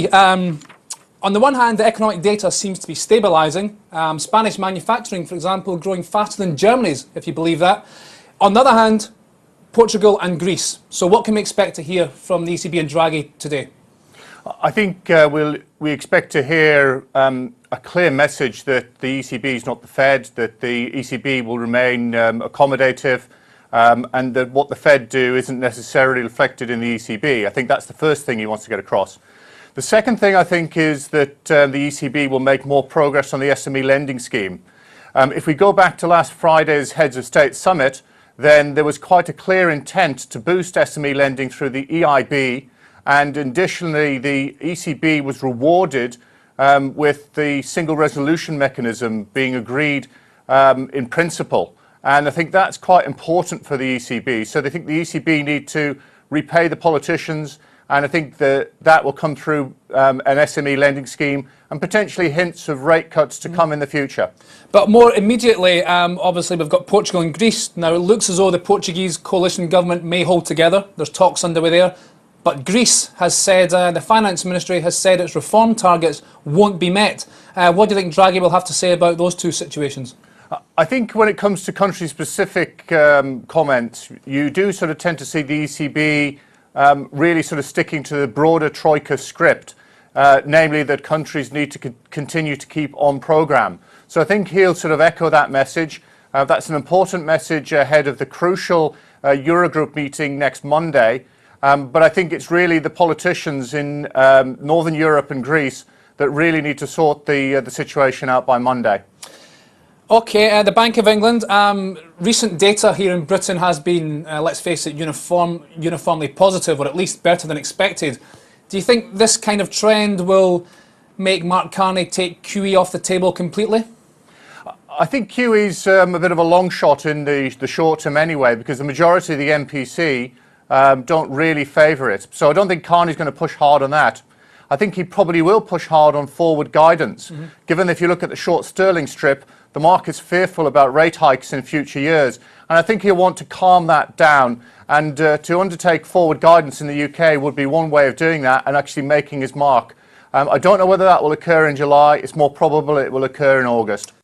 On the one hand, the economic data seems to be stabilising. Spanish manufacturing, for example, growing faster than Germany's, if you believe that. On the other hand, Portugal and Greece. So what can we expect to hear from the ECB and Draghi today? I think we expect to hear a clear message that the ECB is not the Fed, that the ECB will remain accommodative, and that what the Fed do isn't necessarily reflected in the ECB. I think that's the first thing he wants to get across. The second thing I think is that the ECB will make more progress on the SME lending scheme. If we go back to last Friday's Heads of State Summit, then there was quite a clear intent to boost SME lending through the EIB, and additionally the ECB was rewarded with the single resolution mechanism being agreed in principle. And I think that's quite important for the ECB. So they think the ECB need to repay the politicians, and I think that will come through an SME lending scheme and potentially hints of rate cuts to come in the future. But more immediately, obviously, we've got Portugal and Greece. Now, it looks as though the Portuguese coalition government may hold together. There's talks underway there. But Greece has said, the finance ministry has said its reform targets won't be met. What do you think Draghi will have to say about those two situations? I think when it comes to country-specific comments, you do sort of tend to see the ECB really sort of sticking to the broader Troika script, namely that countries need to continue to keep on programme. So I think he'll sort of echo that message. That's an important message ahead of the crucial Eurogroup meeting next Monday. But I think it's really the politicians in Northern Europe and Greece that really need to sort the situation out by Monday. OK, the Bank of England, recent data here in Britain has been, let's face it, uniformly positive, or at least better than expected. Do you think this kind of trend will make Mark Carney take QE off the table completely? I think QE is a bit of a long shot in the short term anyway, because the majority of the MPC don't really favour it. So I don't think Carney's going to push hard on that. I think he probably will push hard on forward guidance, given if you look at the short sterling strip, the market's fearful about rate hikes in future years. And I think he'll want to calm that down. And to undertake forward guidance in the UK would be one way of doing that and actually making his mark. I don't know whether that will occur in July. It's more probable it will occur in August.